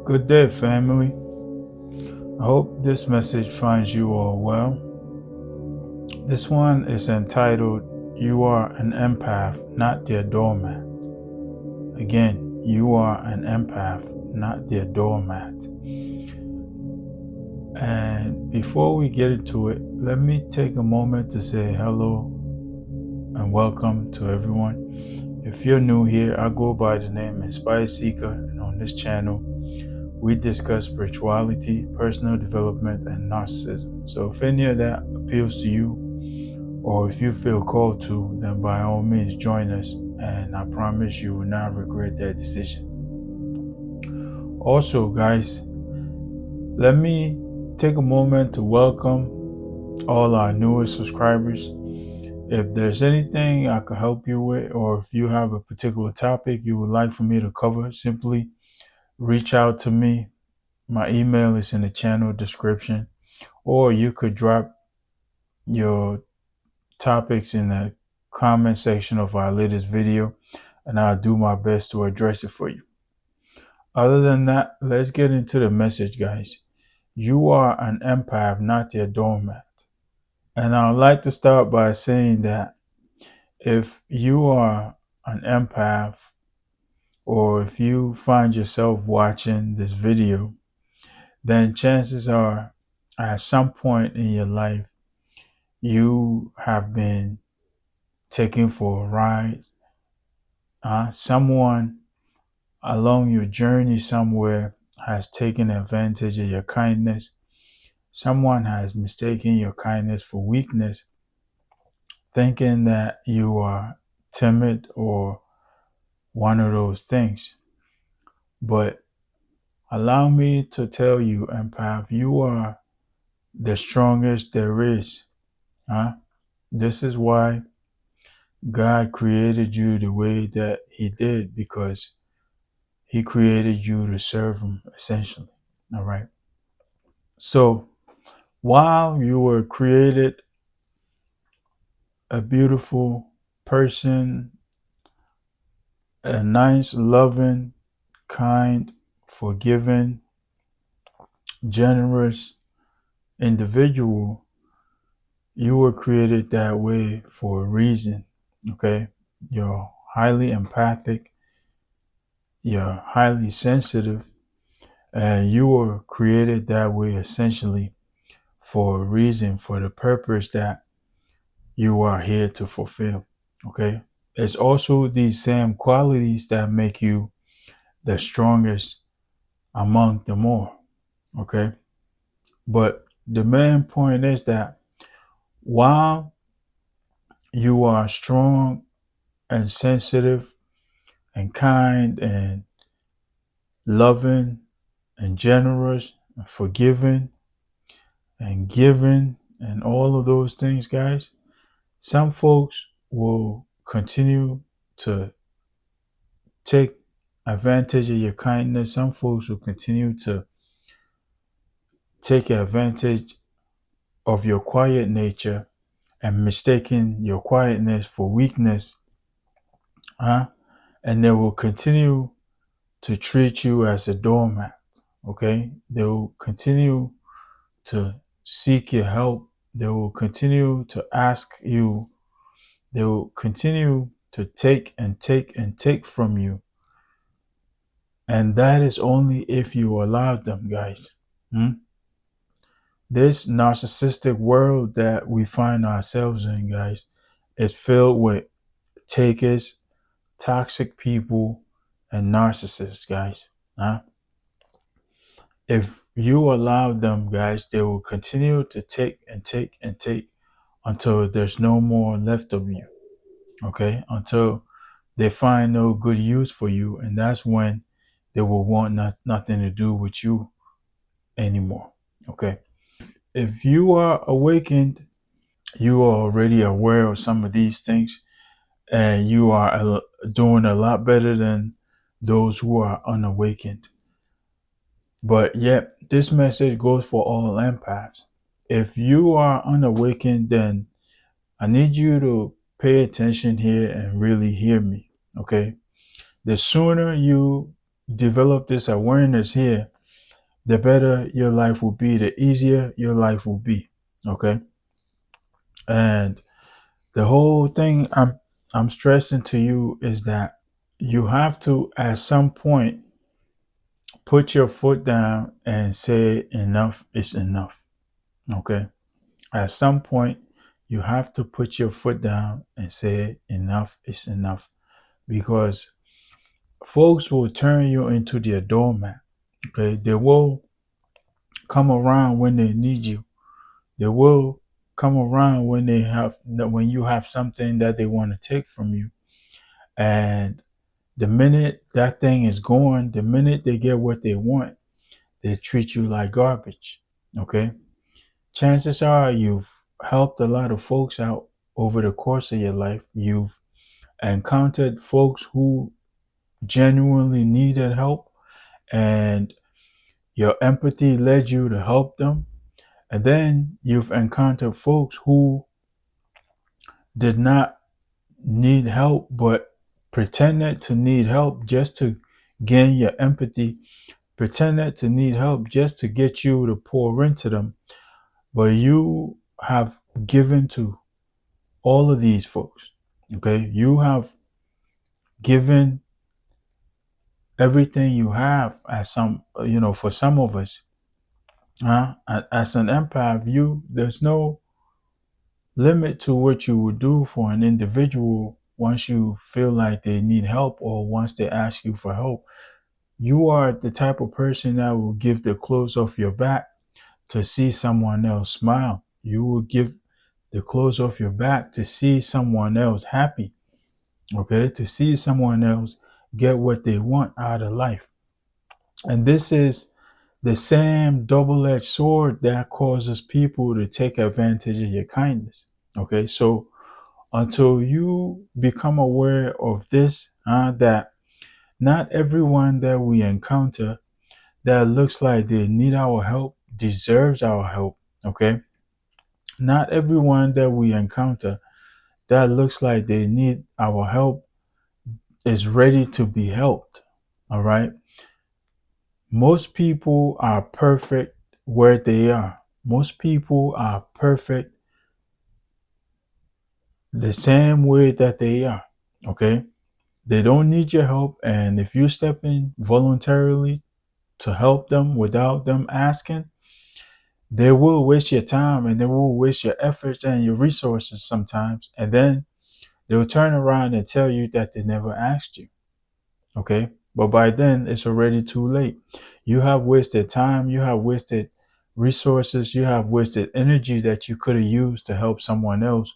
Good day, family. I hope this message finds you all well. This one is entitled, You Are an Empath, Not Their Doormat. Again, you are an empath, not their doormat. And before we get into it, let me take a moment to say hello and welcome to everyone. If you're new here, I go by the name Inspire Seeker, and on this channel, we discuss spirituality, personal development, and narcissism. So if any of that appeals to you, or if you feel called to, then by all means join us, and I promise you will not regret that decision. Also, guys, let me take a moment to welcome all our newest subscribers. If there's anything I could help you with, or if you have a particular topic you would like for me to cover, simply reach out to me. My email is in the channel description, or you could drop your topics in the comment section of our latest video, and I'll do my best to address it for you. Other than that, let's get into the message, guys. You are an empath, not their doormat. And I'd like to start by saying that if you are an empath, or if you find yourself watching this video, then chances are at some point in your life, you have been taken for a ride. Someone along your journey somewhere has taken advantage of your kindness. Someone has mistaken your kindness for weakness, thinking that you are timid or one of those things. But allow me to tell you, empath, you are the strongest there is. This is why God created you the way that He did, because He created you to serve Him, essentially. All right. So while you were created a beautiful person, a nice, loving, kind, forgiving, generous individual, you were created that way for a reason. Okay. You're highly empathic. You're highly sensitive. And you were created that way essentially for a reason, for the purpose that you are here to fulfill. Okay. It's also these same qualities that make you the strongest among them all. Okay. But the main point is that while you are strong and sensitive and kind and loving and generous and forgiving and giving and all of those things, guys, some folks will continue to take advantage of your kindness. Some folks will continue to take advantage of your quiet nature and mistaking your quietness for weakness. And they will continue to treat you as a doormat. Okay? They will continue to seek your help. They will continue to ask you. They will continue to take and take and take from you. And that is only if you allow them, guys. This narcissistic world that we find ourselves in, guys, is filled with takers, toxic people, and narcissists, guys. If you allow them, guys, they will continue to take and take and take until there's no more left of you. Okay? Until they find no good use for you, and that's when they will want nothing to do with you anymore. Okay? If you are awakened, you are already aware of some of these things, and you are doing a lot better than those who are unawakened. But yet, this message goes for all empaths. If you are unawakened, then I need you to pay attention here and really hear me. Okay? The sooner you develop this awareness here, the better your life will be, the easier your life will be. Okay. And the whole thing I'm stressing to you is that you have to at some point put your foot down and say enough is enough. Okay. At some point you have to put your foot down and say enough is enough, because folks will turn you into their doormat. Okay. They will come around when they need you. They will come around when you have something that they want to take from you. And the minute that thing is gone, the minute they get what they want, they treat you like garbage. Okay? Chances are you've helped a lot of folks out over the course of your life. You've encountered folks who genuinely needed help, and your empathy led you to help them. And then you've encountered folks who did not need help but pretended to need help just to gain your empathy, pretended to need help just to get you to pour into them. But you have given to all of these folks. Okay? You have given everything you have as for some of us. As an empath, there's no limit to what you would do for an individual once you feel like they need help or once they ask you for help. You are the type of person that will give the clothes off your back to see someone else smile. You will give the clothes off your back to see someone else happy, okay? To see someone else get what they want out of life. And this is the same double-edged sword that causes people to take advantage of your kindness, okay? So until you become aware of this, that not everyone that we encounter that looks like they need our help deserves our help. Okay. Not everyone that we encounter that looks like they need our help is ready to be helped. All right. Most people are perfect where they are. Most people are perfect the same way that they are. Okay. They don't need your help. And if you step in voluntarily to help them without them asking, they will waste your time and they will waste your efforts and your resources sometimes. And then they'll turn around and tell you that they never asked you. Okay. But by then, it's already too late. You have wasted time, you have wasted resources, you have wasted energy that you could have used to help someone else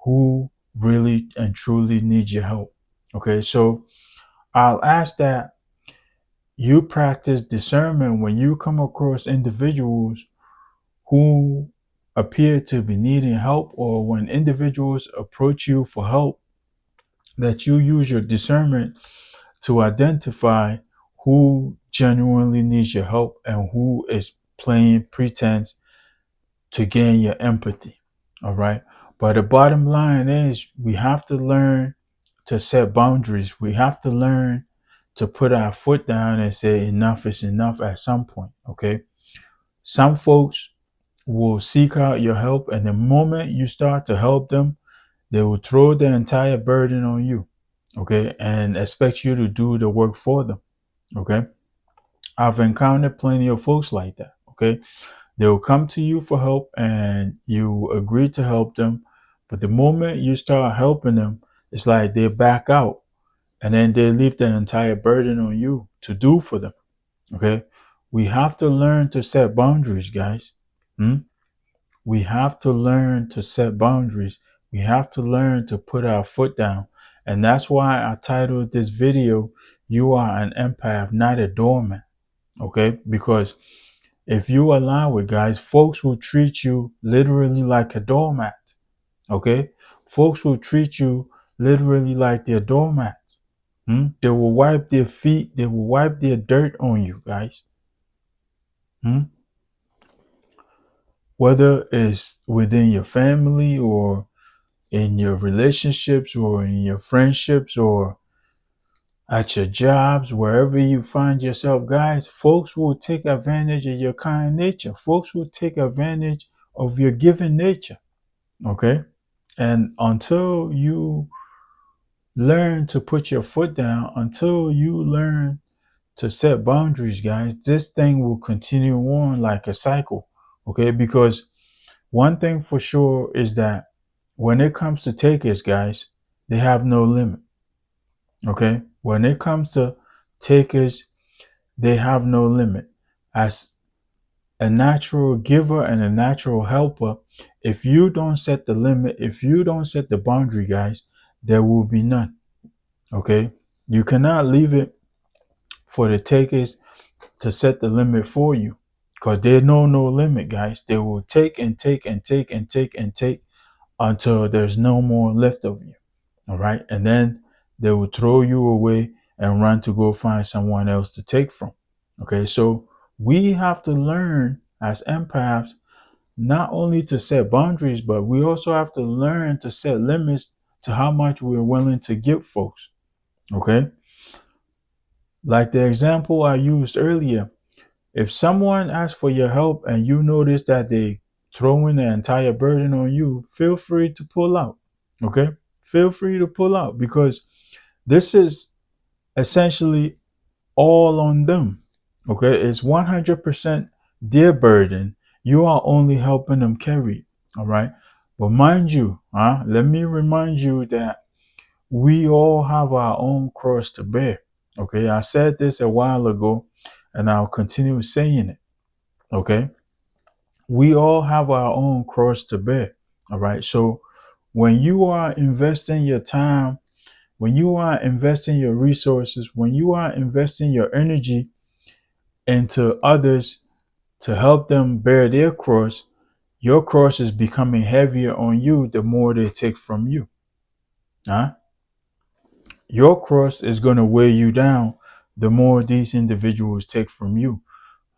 who really and truly needs your help. Okay. So I'll ask that you practice discernment when you come across individuals who appear to be needing help, or when individuals approach you for help, that you use your discernment to identify who genuinely needs your help and who is playing pretense to gain your empathy. All right. But the bottom line is we have to learn to set boundaries. We have to learn to put our foot down and say enough is enough at some point. Okay. Some folks will seek out your help, and the moment you start to help them, they will throw the entire burden on you, okay, and expect you to do the work for them, okay. I've encountered plenty of folks like that, okay. They will come to you for help and you agree to help them, but the moment you start helping them, it's like they back out and then they leave the entire burden on you to do for them, okay. We have to learn to set boundaries, guys. Hmm? We have to learn to set boundaries. We have to learn to put our foot down. And that's why I titled this video, You Are an Empath, Not a Doormat. Okay? Because if you allow it, guys, folks will treat you literally like a doormat. Okay? Folks will treat you literally like they're doormats. They will wipe their feet, they will wipe their dirt on you, guys. Whether it's within your family or in your relationships or in your friendships or at your jobs, wherever you find yourself, guys, folks will take advantage of your kind nature. Folks will take advantage of your giving nature. Okay. And until you learn to put your foot down, until you learn to set boundaries, guys, this thing will continue on like a cycle. Okay. Because one thing for sure is that when it comes to takers, guys, they have no limit. Okay. When it comes to takers, they have no limit. As a natural giver and a natural helper, if you don't set the limit, if you don't set the boundary, guys, there will be none. Okay? You cannot leave it for the takers to set the limit for you because they know no limit, guys. They will take and take and take and take and take until there's no more left of you. All right? And then they will throw you away and run to go find someone else to take from. Okay? So we have to learn as empaths not only to set boundaries, but we also have to learn to set limits to how much we're willing to give folks. Okay? Like the example I used earlier, if someone asks for your help and you notice that they throwing the entire burden on you, feel free to pull out. Okay? Feel free to pull out because this is essentially all on them. Okay? It's 100% their burden. You are only helping them carry it. All right? But mind you, let me remind you that we all have our own cross to bear. Okay? I said this a while ago and I'll continue saying it. Okay? We all have our own cross to bear. All right? So when you are investing your time, when you are investing your resources, when you are investing your energy into others to help them bear their cross, your cross is becoming heavier on you the more they take from you. Huh? Your cross is going to weigh you down the more these individuals take from you.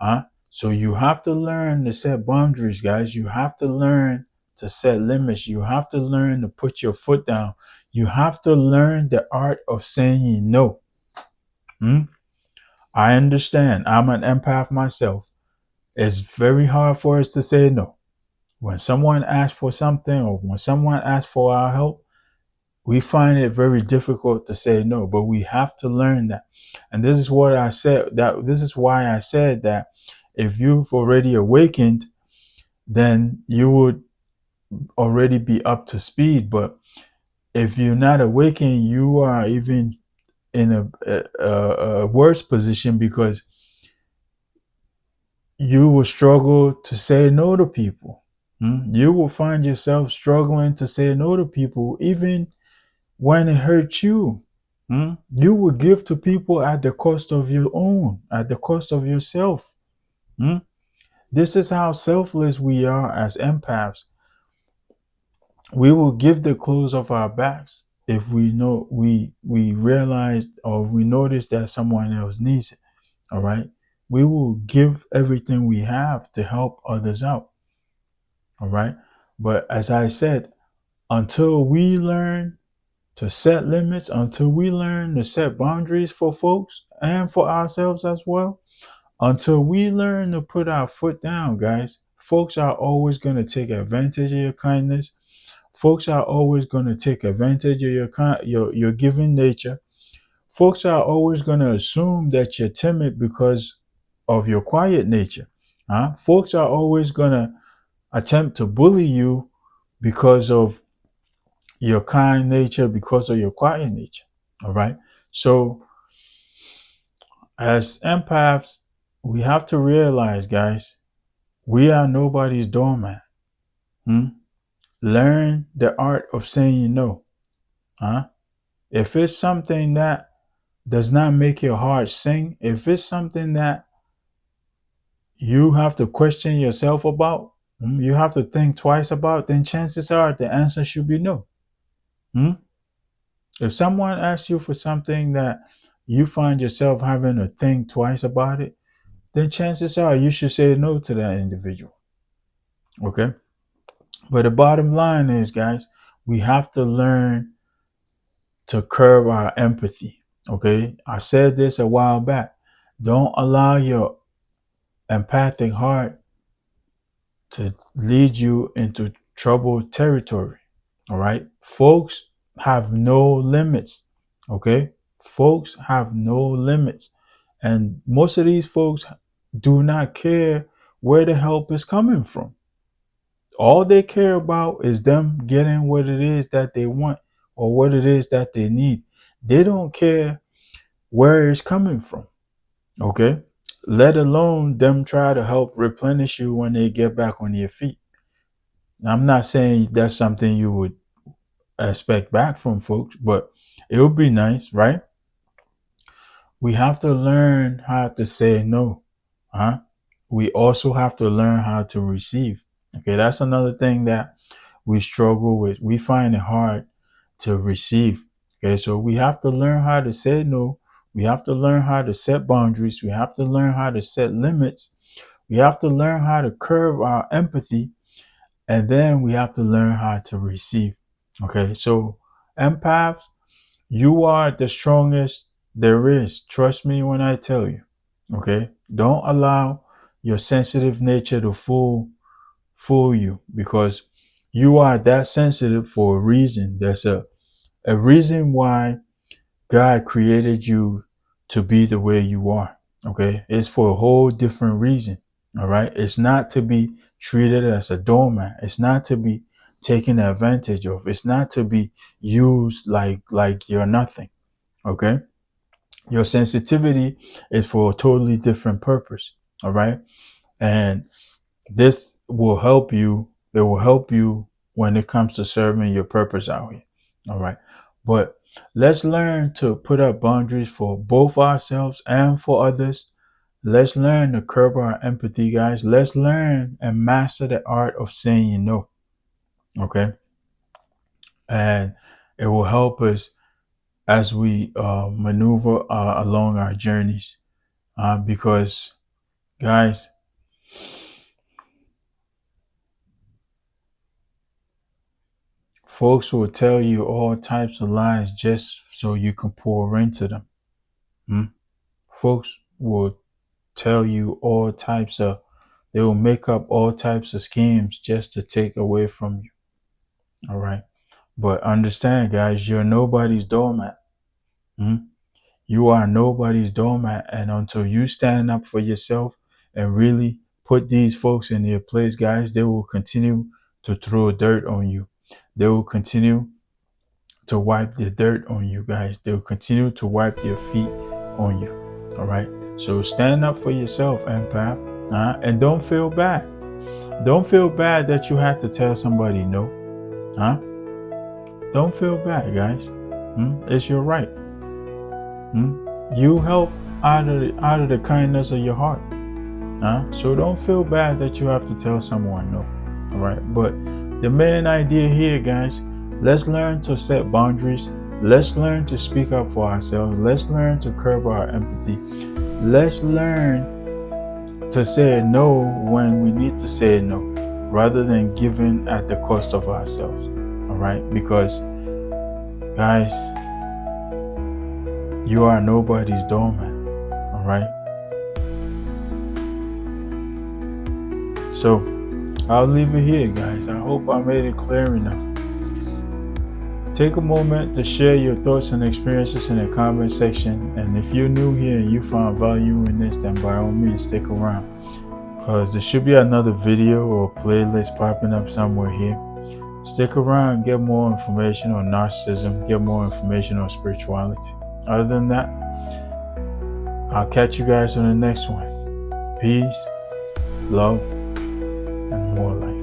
Huh? So you have to learn to set boundaries, guys. You have to learn to set limits. You have to learn to put your foot down. You have to learn the art of saying no. Hmm? I understand. I'm an empath myself. It's very hard for us to say no. When someone asks for something or when someone asks for our help, we find it very difficult to say no, but we have to learn that. And this is what I said, that this is why I said that if you've already awakened, then you would already be up to speed. But if you're not awakened, you are even in a worse position because you will struggle to say no to people. You will find yourself struggling to say no to people, even when it hurts you. You will give to people at the cost of your own, at the cost of yourself. This is how selfless we are as empaths. We will give the clothes off our backs if we know we realize or we notice that someone else needs it. All right. We will give everything we have to help others out. All right. But as I said, until we learn to set limits, until we learn to set boundaries for folks and for ourselves as well, until we learn to put our foot down, guys, folks are always going to take advantage of your kindness. Folks are always going to take advantage of your giving nature. Folks are always going to assume that you're timid because of your quiet nature. Folks are always going to attempt to bully you because of your kind nature, because of your quiet nature. All right. So, as empaths, we have to realize, guys, we are nobody's doormat. Learn the art of saying no. If it's something that does not make your heart sing, if it's something that you have to question yourself about, you have to think twice about, then chances are the answer should be no. If someone asks you for something that you find yourself having to think twice about it, then chances are you should say no to that individual. Okay? But the bottom line is, guys, we have to learn to curb our empathy. Okay, I said this a while back. Don't allow your empathic heart to lead you into troubled territory. All right, folks have no limits. Okay, folks have no limits, and most of these folks do not care where the help is coming from. All they care about is them getting what it is that they want or what it is that they need. They don't care where it's coming from. Okay, let alone them try to help replenish you when they get back on your feet. I'm not saying that's something you would expect back from folks, but it would be nice, right? We have to learn how to say no. Huh? We also have to learn how to receive. Okay, that's another thing that we struggle with. We find it hard to receive. Okay, so we have to learn how to say no. We have to learn how to set boundaries. We have to learn how to set limits. We have to learn how to curb our empathy. And then we have to learn how to receive. Okay, so empaths, you are the strongest there is. Trust me when I tell you. Okay, don't allow your sensitive nature to fool you, because you are that sensitive for a reason. There's a reason why God created you to be the way you are. Okay, it's for a whole different reason. All right, it's not to be treated as a doormat. It's not to be taken advantage of. It's not to be used like you're nothing. Okay, your sensitivity is for a totally different purpose. All right, and this will help you. It will help you when it comes to serving your purpose out here. All right. But let's learn to put up boundaries for both ourselves and for others. Let's learn to curb our empathy, guys. Let's learn and master the art of saying no. Okay. And it will help us as we maneuver along our journeys. Because, guys, folks will tell you all types of lies just so you can pour into them. Hmm? Folks will tell you all types of, they will make up all types of schemes just to take away from you. All right. But understand, guys, you're nobody's doormat. Hmm? You are nobody's doormat. And until you stand up for yourself and really put these folks in their place, guys, they will continue to throw dirt on you. They will continue to wipe the dirt on you, guys. They'll continue to wipe their feet on you. All right. So stand up for yourself, empath. And don't feel bad. Don't feel bad that you had to tell somebody no. Huh? Don't feel bad, guys. It's your right. You help out of the kindness of your heart. So don't feel bad that you have to tell someone no. All right. But the main idea here, guys, let's learn to set boundaries. Let's learn to speak up for ourselves. Let's learn to curb our empathy. Let's learn to say no when we need to say no, rather than giving at the cost of ourselves. All right? Because, guys, you are nobody's doormat. All right? So I'll leave it here, guys. I hope I made it clear enough. Take a moment to share your thoughts and experiences in the comment section. And if you're new here and you found value in this, then by all means stick around, because there should be another video or playlist popping up somewhere here. Stick around, get more information on narcissism, get more information on spirituality. Other than that, I'll catch you guys on the next one. Peace, love, and more light.